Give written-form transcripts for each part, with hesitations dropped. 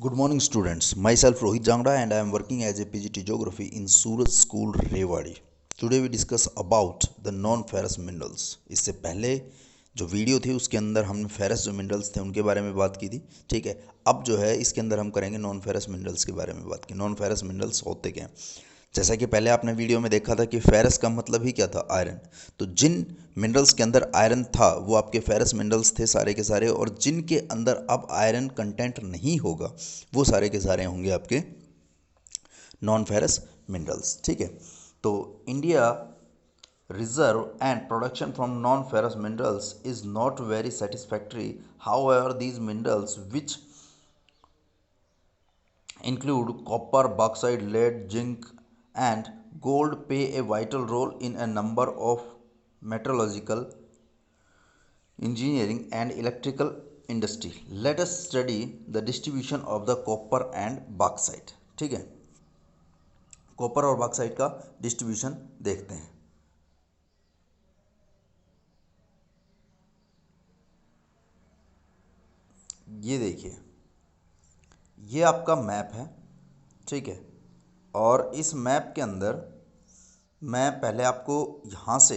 Good morning, students. Myself Rohit Jangra, and I am working as a PGT Geography in Suraj School, Rewari. Today we discuss about the non-ferrous minerals. इससे पहले जो video थी उसके अंदर हमने ferrous जो minerals थे उनके बारे में बात की थी। ठीक है, अब जो है इसके अंदर हम करेंगे नॉन फेरस मिनरल्स के बारे में बात की। नॉन फेरस मिनरल्स होते क्या हैं? जैसा कि पहले आपने वीडियो में देखा था कि फेरस का मतलब ही क्या था, आयरन। तो जिन मिनरल्स के अंदर आयरन था वो आपके फेरस मिनरल्स थे सारे के सारे, और जिनके अंदर अब आयरन कंटेंट नहीं होगा वो सारे के सारे होंगे आपके नॉन फेरस मिनरल्स। ठीक है, तो India reserve and production from non-ferrous minerals is not very satisfactory. However, these minerals, which include copper, bauxite, lead, zinc, and gold, play a vital role in a number of metallurgical, engineering, and electrical industry. Let us study the distribution of the copper and bauxite. ठीक है, copper और bauxite का distribution देखते हैं। ये देखिए, ये आपका मैप है। ठीक है, और इस मैप के अंदर मैं पहले आपको यहाँ से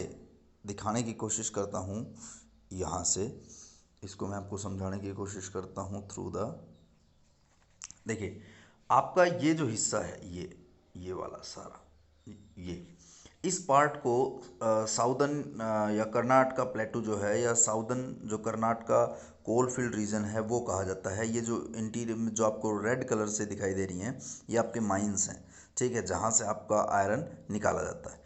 दिखाने की कोशिश करता हूँ। यहाँ से इसको मैं आपको समझाने की कोशिश करता हूँ थ्रू द, देखिए आपका ये जो हिस्सा है, ये वाला सारा, ये इस पार्ट को साउदर्न या कर्नाटका प्लेटू जो है, या साउदर्न जो कर्नाटका कोल फील्ड रीजन है वो कहा जाता है। ये जो इंटीरियर में जो आपको रेड कलर से दिखाई दे रही हैं ये आपके माइंस हैं। ठीक है, जहाँ से आपका आयरन निकाला जाता है,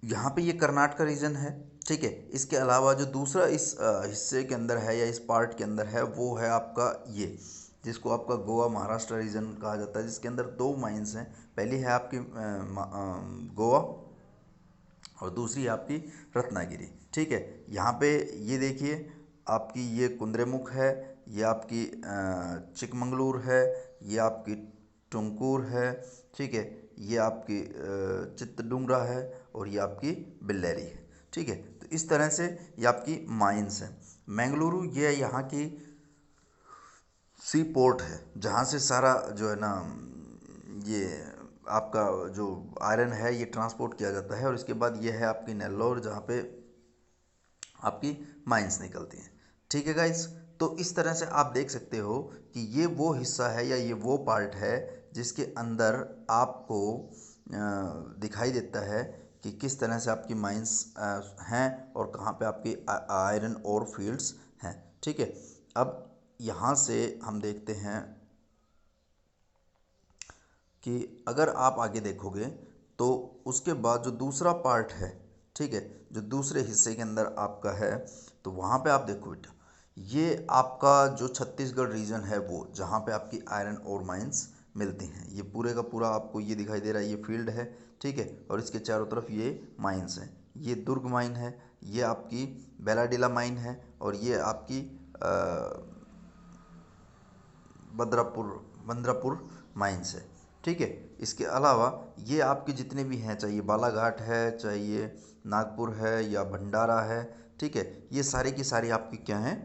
यहाँ पे ये कर्नाटका रीजन है। ठीक है, इसके अलावा जो दूसरा इस हिस्से के अंदर है या इस पार्ट के अंदर है वो है आपका ये, जिसको आपका गोवा महाराष्ट्र रीजन कहा जाता है, जिसके अंदर दो माइंस हैं। पहली है आपकी गोवा और दूसरी है आपकी रत्नागिरी। ठीक है, यहाँ पे ये देखिए आपकी ये कुंद्रेमुख है, ये आपकी चिकमंगलूर है, ये आपकी टुमकुर है। ठीक है, ये आपकी चित्तडुंगरा है, और ये आपकी बिल्लेरी है। ठीक है, तो इस तरह से ये आपकी माइंस है। मैंगलुरु ये यहाँ की सी पोर्ट है, जहाँ से सारा जो है ना ये आपका जो आयरन है ये ट्रांसपोर्ट किया जाता है। और इसके बाद ये है आपकी नेल्लोर, जहाँ पे आपकी माइंस निकलती हैं। ठीक है गाइस, तो इस तरह से आप देख सकते हो कि ये वो हिस्सा है या ये वो पार्ट है जिसके अंदर आपको दिखाई देता है कि किस तरह से आपकी माइंस हैं और कहाँ पे आपकी आयरन और फील्ड्स हैं। ठीक है, अब यहाँ से हम देखते हैं कि अगर आप आगे देखोगे तो उसके बाद जो दूसरा पार्ट है, ठीक है, जो दूसरे हिस्से के अंदर आपका है, तो वहाँ पे आप देखो बेटा, ये आपका जो छत्तीसगढ़ रीजन है वो, जहाँ पे आपकी आयरन और माइंस मिलती हैं। ये पूरे का पूरा आपको ये दिखाई दे रहा है, ये फील्ड है। ठीक है, और इसके चारों तरफ ये माइंस हैं। ये दुर्ग माइन है, ये आपकी बेलाडीला माइन है, और ये आपकी बद्रापुर बंद्रापुर माइंस है। ठीक है, इसके अलावा ये आपके जितने भी हैं, चाहे बालाघाट है, चाहे ये नागपुर है या भंडारा है, ठीक है, ये सारी की सारी आपकी क्या हैं,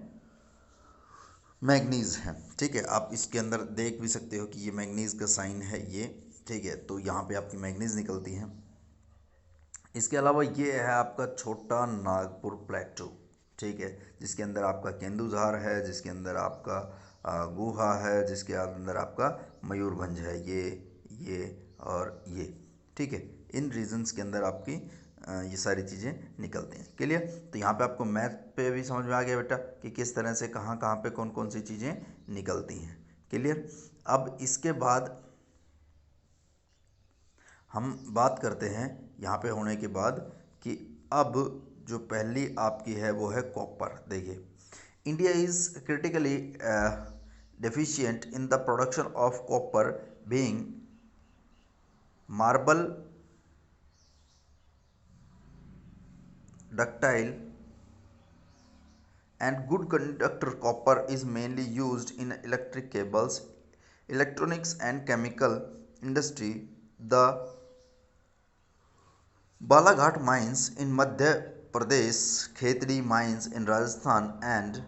मैग्नीज हैं। ठीक है, आप इसके अंदर देख भी सकते हो कि ये मैग्नीज का साइन है ये। ठीक है, तो यहाँ पे आपकी मैग्नीज निकलती हैं। इसके अलावा ये है आपका छोटा नागपुर प्लेटू। ठीक है, जिसके अंदर आपका केंदुझार है, जिसके अंदर आपका गुहा है, जिसके अंदर आपका मयूरभंज है, ये और ये। ठीक है, इन रीजन्स के अंदर आपकी ये सारी चीज़ें निकलती हैं। क्लियर? तो यहाँ पे आपको मैथ पे भी समझ में आ गया बेटा कि किस तरह से कहाँ कहाँ पे कौन कौन सी चीज़ें निकलती हैं। क्लियर? अब इसके बाद हम बात करते हैं यहाँ पे होने के बाद कि अब जो पहली आपकी है वो है कॉपर। देखिए, India is critically deficient in the production of copper, being marble, ductile, and good conductor. Copper is mainly used in electric cables, electronics, and chemical industry. The Balaghat mines in Madhya Pradesh, Khetri mines in Rajasthan, and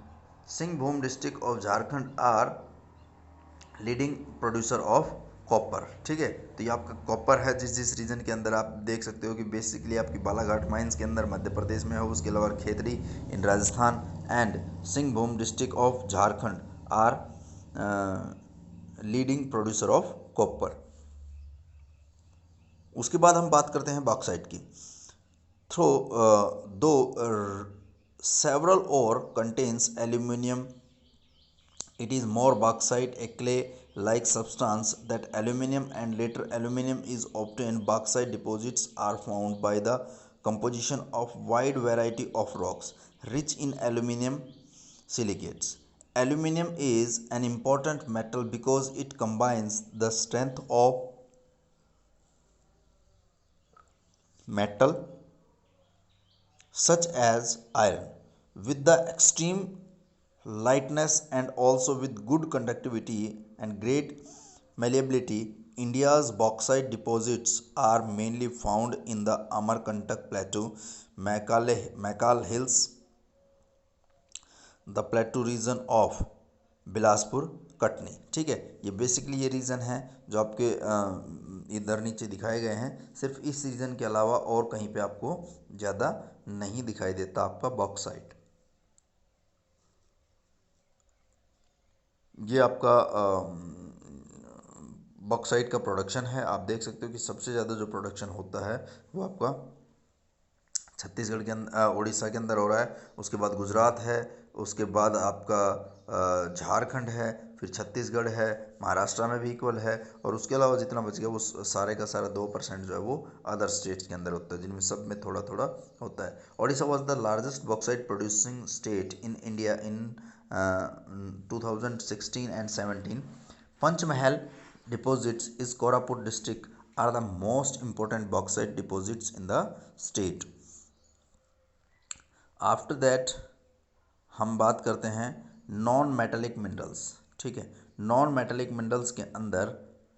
Singhbhum district of Jharkhand are leading producer of copper. ठीक है, तो ये आपका copper है जिस जिस reason के अंदर आप देख सकते हो कि बेसिकली आपकी बालाघाट माइंस के अंदर मध्य प्रदेश में है, उसके अलावा Khetri in Rajasthan and Singhbhum district of Jharkhand are leading producer of copper. उसके बाद हम बात करते हैं बॉक्साइट की। थ्रो दो सेवरल और contains aluminium, it is more bauxite, a clay-like substance that aluminum and later aluminum is obtained. Bauxite deposits are found by the composition of wide variety of rocks rich in aluminum silicates. Aluminum is an important metal because it combines the strength of metal such as iron with the extreme lightness and also with good conductivity and great malleability. India's bauxite deposits are mainly found in the Amarkantak Plateau, Makal Hills, the plateau region of Bilaspur Katni. ठीक है, ये basically ये reason है जो आपके इधर नीचे दिखाए गए हैं। सिर्फ इस रीजन के अलावा और कहीं पे आपको ज़्यादा नहीं दिखाई देता आपका बॉक्साइट। ये आपका बॉक्साइट का प्रोडक्शन है। आप देख सकते हो कि सबसे ज़्यादा जो प्रोडक्शन होता है वो आपका छत्तीसगढ़ के अंदर, उड़ीसा के अंदर हो रहा है। उसके बाद गुजरात है, उसके बाद आपका झारखंड है, फिर छत्तीसगढ़ है, महाराष्ट्र में भी इक्वल है, और उसके अलावा जितना बच गया वो सारे का सारा 2% जो है वो अदर स्टेट्स के अंदर होता है, जिनमें सब में थोड़ा थोड़ा होता है। Odisha was the largest bauxite producing state in India in 2016 and 17. Panchmahal deposits is Koraput district are the most important bauxite deposits in the state. After that हम बात करते हैं नॉन मेटेलिक मिनरल्स। ठीक है, नॉन मेटेलिक मिनरल्स के अंदर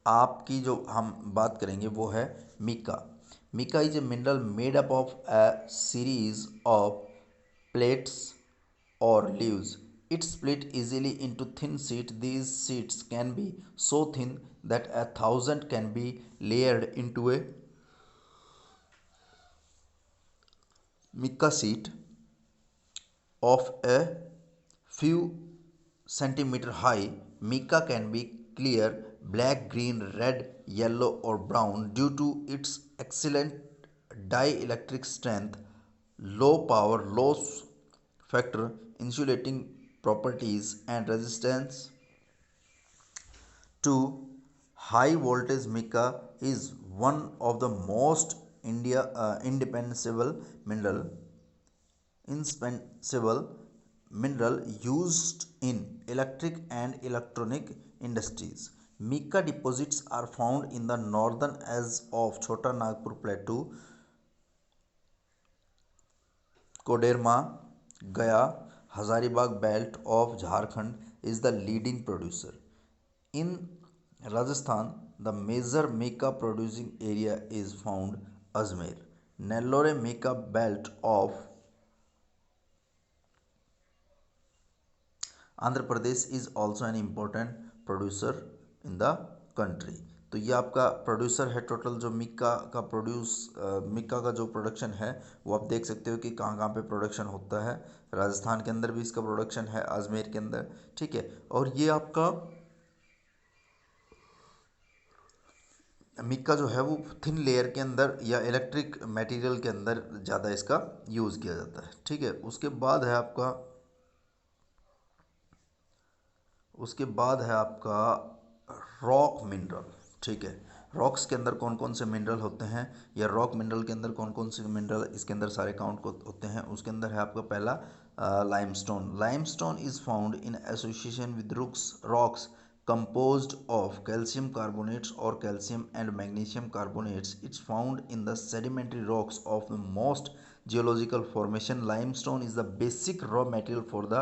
आपकी जो हम बात करेंगे वो है mica. Mica is a mineral made up of a series of plates और leaves. It split easily into thin sheets. These sheets can be so thin that 1,000 can be layered into a mica sheet of a few centimeter high. Mica can be clear, black, green, red, yellow, or brown due to its excellent dielectric strength, low power loss factor, insulating properties, and resistance to high voltage. Mica is one of the most indispensable mineral used in electric and electronic industries. Mica deposits are found in the northern edge of Chota Nagpur Plateau, Koderma, Gaya, Hazaribagh belt of Jharkhand is the leading producer. In Rajasthan, the major mica producing area is found Ajmer. Nellore mica belt of Andhra Pradesh is also an important producer in the country. तो ये आपका producer है total जो मिक्का का जो production है वो आप देख सकते हो कि कहाँ कहाँ पे प्रोडक्शन होता है। राजस्थान के अंदर भी इसका प्रोडक्शन है, अजमेर के अंदर। ठीक है, और ये आपका मिक्का जो है वो थिन लेयर के अंदर या इलेक्ट्रिक मटेरियल के अंदर ज़्यादा इसका यूज़ किया जाता है। ठीक है, उसके बाद है आपका रॉक मिनरल। ठीक है, रॉक्स के अंदर कौन कौन से मिनरल होते हैं या रॉक मिनरल के अंदर कौन कौन से मिनरल इसके अंदर सारे काउंट होते हैं। उसके अंदर है आपका पहला limestone. Limestone is found in association with rocks composed of calcium carbonates or calcium and magnesium carbonates. It's found in the sedimentary rocks of the most geological formation. Limestone is the basic raw material for the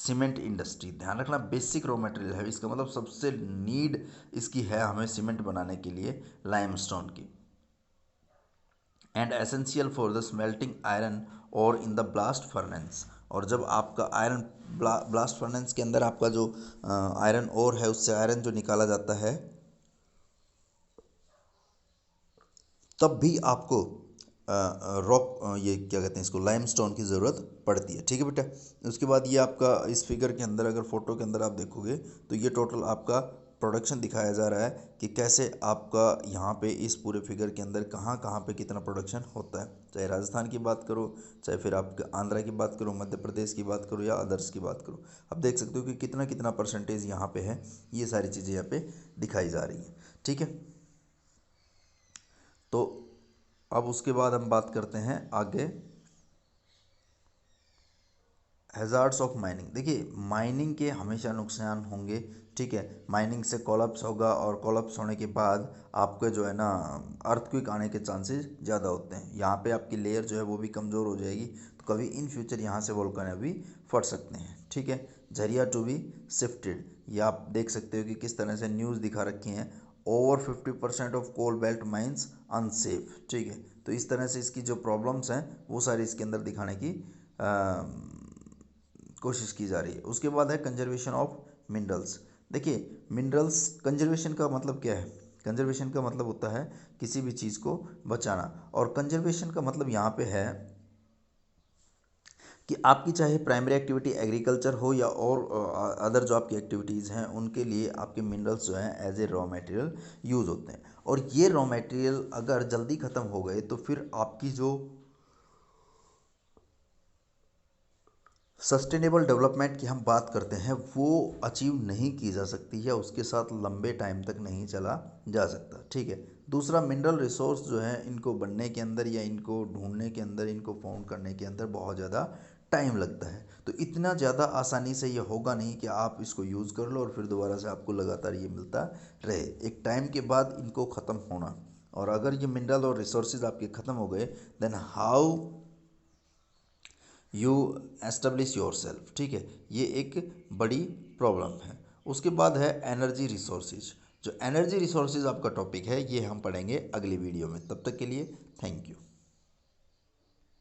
cement industry. ध्यान रखना basic raw material है, इसका मतलब सबसे need इसकी है हमें cement बनाने के लिए लाइमस्टोन की। and essential for the smelting iron ore in the blast furnace और जब आपका आयरन ब्लास्ट फर्नेस के अंदर आपका जो आयरन ओर है उससे आयरन जो निकाला जाता है, तब भी आपको रॉक ये क्या कहते हैं इसको, लाइमस्टोन की ज़रूरत पड़ती है। ठीक है बेटा। उसके बाद ये आपका इस फिगर के अंदर, अगर फोटो के अंदर आप देखोगे तो ये टोटल आपका प्रोडक्शन दिखाया जा रहा है कि कैसे आपका यहाँ पे इस पूरे फिगर के अंदर कहाँ कहाँ पे कितना प्रोडक्शन होता है। चाहे राजस्थान की बात करो, चाहे फिर आप आंध्रा की बात करो, मध्य प्रदेश की बात करो या अदर्स की बात करो, आप देख सकते हो कि कितना कितना परसेंटेज यहाँ पे है। ये सारी चीज़ें यहाँ पे दिखाई जा रही हैं। ठीक है। तो अब उसके बाद हम बात करते हैं आगे, हैज़ार्ड्स ऑफ माइनिंग। देखिए माइनिंग के हमेशा नुकसान होंगे। ठीक है। माइनिंग से कोलैप्स होगा और कोलैप्स होने के बाद आपके जो है ना अर्थक्वेक आने के चांसेस ज़्यादा होते हैं। यहाँ पे आपकी लेयर जो है वो भी कमज़ोर हो जाएगी, तो कभी इन फ्यूचर यहाँ से वोल्केनो भी फट सकते हैं। ठीक है। झरिया टू बी शिफ्टेड, ये आप देख सकते हो कि किस तरह से न्यूज़ दिखा रखी हैं। Over 50% of coal belt mines unsafe. ठीक है। तो इस तरह से इसकी जो प्रॉब्लम्स हैं वो सारी इसके अंदर दिखाने की कोशिश की जा रही है। उसके बाद है कंजर्वेशन ऑफ मिनरल्स। देखिए मिनरल्स कंजर्वेशन का मतलब क्या है? कंजर्वेशन का मतलब होता है किसी भी चीज़ को बचाना, और कंजर्वेशन का मतलब यहाँ पे है कि आपकी चाहे प्राइमरी एक्टिविटी एग्रीकल्चर हो या और अदर जो आपकी एक्टिविटीज़ हैं, उनके लिए आपके मिनरल्स जो हैं as a raw material use होते हैं। और ये रॉ मटेरियल अगर जल्दी ख़त्म हो गए तो फिर आपकी जो सस्टेनेबल डेवलपमेंट की हम बात करते हैं वो अचीव नहीं की जा सकती है, उसके साथ लंबे टाइम तक नहीं चला जा सकता। ठीक है। दूसरा, मिनरल रिसोर्स जो है इनको बनने के अंदर या इनको ढूंढने के अंदर, इनको फाउंड करने के अंदर बहुत ज़्यादा टाइम लगता है। तो इतना ज़्यादा आसानी से ये होगा नहीं कि आप इसको यूज़ कर लो और फिर दोबारा से आपको लगातार ये मिलता रहे। एक टाइम के बाद इनको ख़त्म होना, और अगर ये मिनरल और रिसोर्सेज आपके ख़त्म हो गए then how you establish yourself. ठीक है। ये एक बड़ी प्रॉब्लम है। उसके बाद है एनर्जी रिसोर्सेज। जो एनर्जी रिसोर्सेज आपका टॉपिक है ये हम पढ़ेंगे अगली वीडियो में। तब तक के लिए थैंक यू।